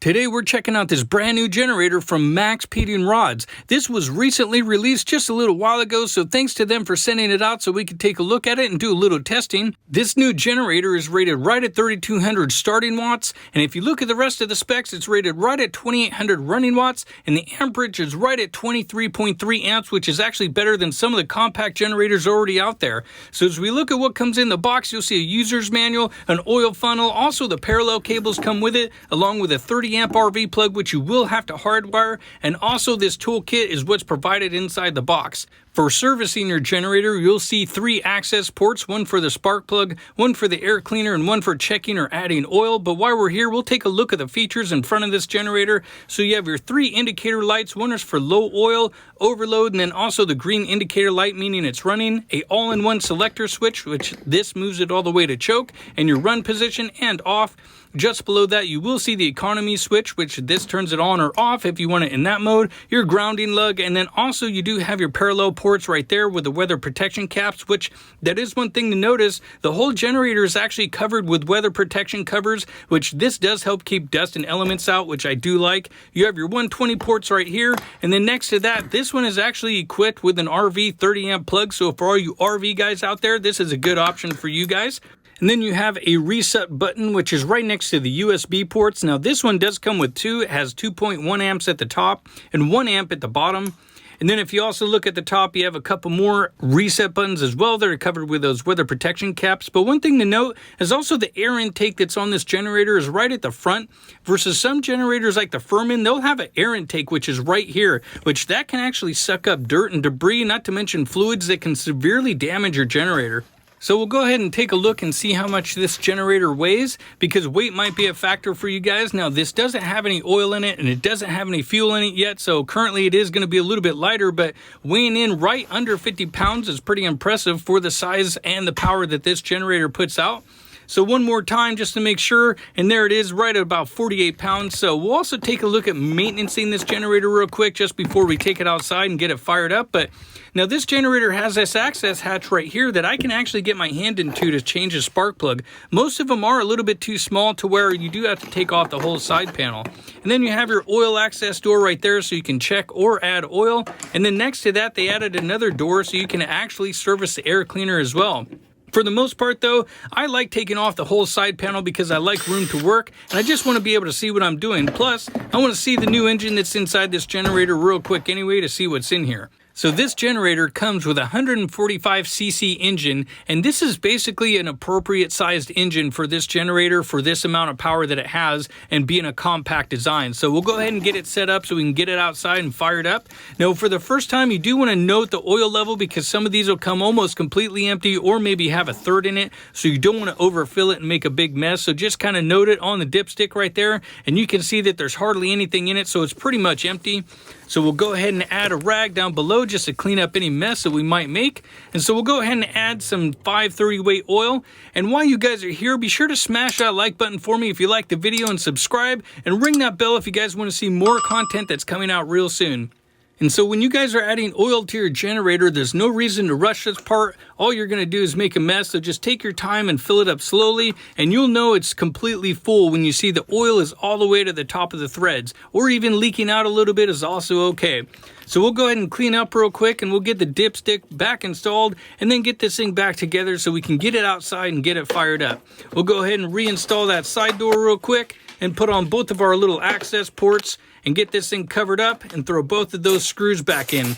Today we're checking out this brand new generator from MaXPeedingRods. This was recently released just a little while ago, so thanks to them for sending it out so we could take a look at it and do a little testing. This new generator is rated right at 3200 starting watts, and if you look at the rest of the specs, it's rated right at 2800 running watts, and the amperage is right at 23.3 amps, which is actually better than some of the compact generators already out there. So as we look at what comes in the box, you'll see a user's manual, an oil funnel, also the parallel cables come with it, along with a 30 amp RV plug, which you will have to hardwire, and also this toolkit is what's provided inside the box. For servicing your generator, you'll see 3 access ports, one for the spark plug, one for the air cleaner, and one for checking or adding oil. But while we're here, we'll take a look at the features in front of this generator. So you have your 3 indicator lights. One is for low oil, overload, and then also the green indicator light, meaning it's running. A all-in-one selector switch, which this moves it all the way to choke, and your run position and off. Just below that, you will see the economy switch, which this turns it on or off if you want it in that mode, your grounding lug, and then also you do have your parallel ports right there with the weather protection caps, which that is one thing to notice. The whole generator is actually covered with weather protection covers, which this does help keep dust and elements out, which I do like. You have your 120 ports right here, and then next to that, this one is actually equipped with an RV 30 amp plug, so for all you RV guys out there, this is a good option for you guys. And then you have a reset button, which is right next to the USB ports. Now this one does come with 2. It has 2.1 amps at the top and 1 amp at the bottom. And then if you also look at the top, you have a couple more reset buttons as well that are covered with those weather protection caps. But one thing to note is also the air intake that's on this generator is right at the front, versus some generators like the Furman, they'll have an air intake which is right here, which that can actually suck up dirt and debris, not to mention fluids that can severely damage your generator. So we'll go ahead and take a look and see how much this generator weighs, because weight might be a factor for you guys. Now this doesn't have any oil in it and it doesn't have any fuel in it yet, so currently it is going to be a little bit lighter, but weighing in right under 50 pounds is pretty impressive for the size and the power that this generator puts out. So one more time just to make sure, and there it is right at about 48 pounds. So we'll also take a look at maintaining this generator real quick just before we take it outside and get it fired up. But now this generator has this access hatch right here that I can actually get my hand into to change a spark plug. Most of them are a little bit too small to where you do have to take off the whole side panel. And then you have your oil access door right there so you can check or add oil. And then next to that, they added another door so you can actually service the air cleaner as well. For the most part though, I like taking off the whole side panel because I like room to work and I just want to be able to see what I'm doing. Plus, I want to see the new engine that's inside this generator real quick anyway to see what's in here. So this generator comes with a 145cc engine, and this is basically an appropriate sized engine for this generator for this amount of power that it has and being a compact design. So we'll go ahead and get it set up so we can get it outside and fired up. Now for the first time, you do want to note the oil level because some of these will come almost completely empty or maybe have a third in it, so you don't want to overfill it and make a big mess. So just kind of note it on the dipstick right there, and you can see that there's hardly anything in it, so it's pretty much empty. So we'll go ahead and add a rag down below just to clean up any mess that we might make. And so we'll go ahead and add some 530 weight oil. And while you guys are here, be sure to smash that like button for me if you like the video and subscribe, and ring that bell if you guys want to see more content that's coming out real soon. And so when you guys are adding oil to your generator, there's no reason to rush this part. All you're going to do is make a mess, so just take your time and fill it up slowly, and you'll know it's completely full when you see the oil is all the way to the top of the threads, or even leaking out a little bit is also okay. So we'll go ahead and clean up real quick, and we'll get the dipstick back installed, and then get this thing back together so we can get it outside and get it fired up. We'll go ahead and reinstall that side door real quick, and put on both of our little access ports, and get this thing covered up and throw both of those screws back in.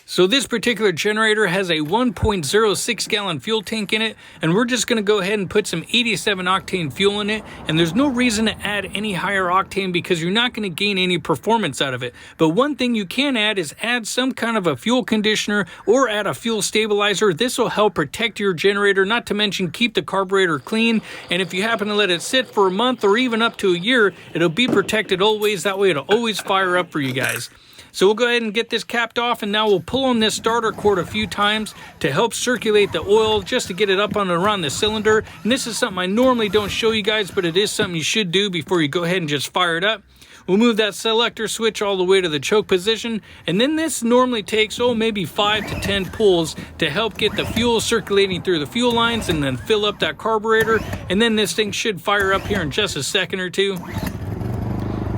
So this particular generator has a 1.06 gallon fuel tank in it, and we're just going to go ahead and put some 87 octane fuel in it, and there's no reason to add any higher octane because you're not going to gain any performance out of it. But one thing you can add is add some kind of a fuel conditioner or add a fuel stabilizer. This will help protect your generator, not to mention keep the carburetor clean, and if you happen to let it sit for a month or even up to a year, it'll be protected always. That way it'll always fire up for you guys. So we'll go ahead and get this capped off, and now we'll pull on this starter cord a few times to help circulate the oil just to get it up on and around the cylinder. And this is something I normally don't show you guys, but it is something you should do before you go ahead and just fire it up. We'll move that selector switch all the way to the choke position, and then this normally takes, maybe 5 to 10 pulls to help get the fuel circulating through the fuel lines and then fill up that carburetor, and then this thing should fire up here in just a second or two.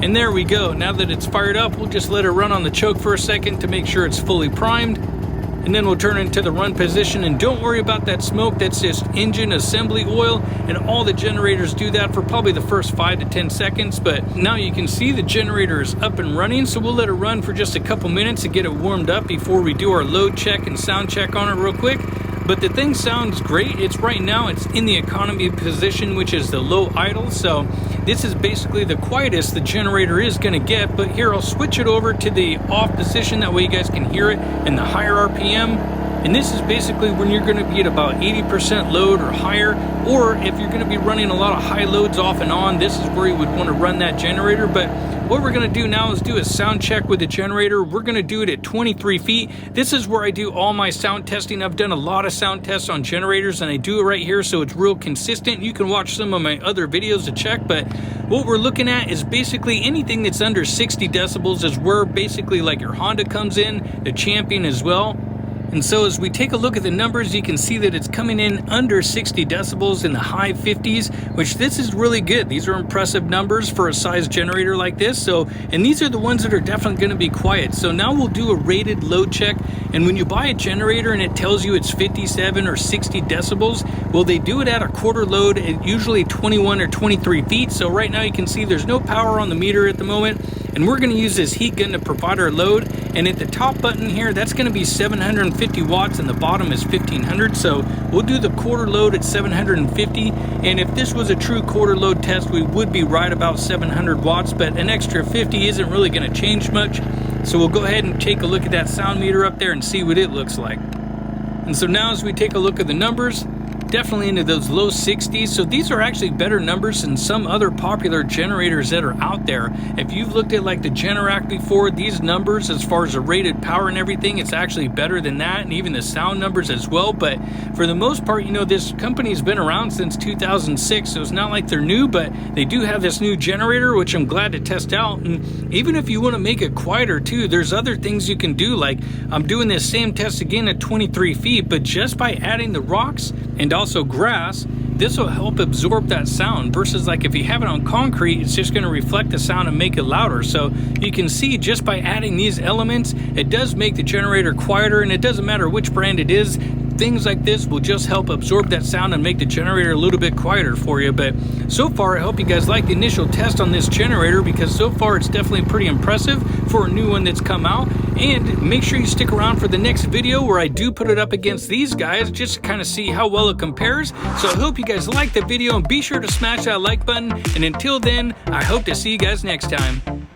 And there we go. Now that it's fired up, we'll just let it run on the choke for a second to make sure it's fully primed. And then we'll turn it into the run position, and don't worry about that smoke. That's just engine assembly oil, and all the generators do that for probably the first 5 to 10 seconds. But now you can see the generator is up and running, so we'll let it run for just a couple minutes to get it warmed up before we do our load check and sound check on it real quick. But the thing sounds great. It's right now, it's in the economy position, which is the low idle. So this is basically the quietest the generator is going to get. But here, I'll switch it over to the off position. That way you guys can hear it in the higher RPM. And this is basically when you're going to be at about 80% load or higher. Or if you're going to be running a lot of high loads off and on, this is where you would want to run that generator. But what we're going to do now is do a sound check with the generator. We're going to do it at 23 feet. This is where I do all my sound testing. I've done a lot of sound tests on generators, and I do it right here so it's real consistent. You can watch some of my other videos to check, but what we're looking at is basically anything that's under 60 decibels is where basically like your Honda comes in, the Champion as well. And so as we take a look at the numbers, you can see that it's coming in under 60 decibels in the high 50s, which this is really good. These are impressive numbers for a size generator like this. So, and these are the ones that are definitely going to be quiet. So now we'll do a rated load check. And when you buy a generator and it tells you it's 57 or 60 decibels, well, they do it at a quarter load at usually 21 or 23 feet. So right now you can see there's no power on the meter at the moment. And we're going to use this heat gun to provide our load. And at the top button here, that's going to be 750 watts and the bottom is 1500. So we'll do the quarter load at 750. And if this was a true quarter load test, we would be right about 700 watts, but an extra 50 isn't really going to change much. So we'll go ahead and take a look at that sound meter up there and see what it looks like. And so now as we take a look at the numbers, definitely into those low 60s. So these are actually better numbers than some other popular generators that are out there. If you've looked at like the Generac before, these numbers as far as the rated power and everything, it's actually better than that, and even the sound numbers as well. But for the most part, you know, this company's been around since 2006, so it's not like they're new, but they do have this new generator, which I'm glad to test out. And even if you want to make it quieter too, there's other things you can do. Like I'm doing this same test again at 23 feet, but just by adding the rocks and also grass, this will help absorb that sound versus like if you have it on concrete, it's just going to reflect the sound and make it louder. So you can see just by adding these elements, it does make the generator quieter, and it doesn't matter which brand it is. Things like this will just help absorb that sound and make the generator a little bit quieter for you. But so far, I hope you guys like the initial test on this generator, because so far it's definitely pretty impressive for a new one that's come out. And make sure you stick around for the next video where I do put it up against these guys just to kind of see how well it compares. So I hope you guys like the video, and be sure to smash that like button. And until then, I hope to see you guys next time.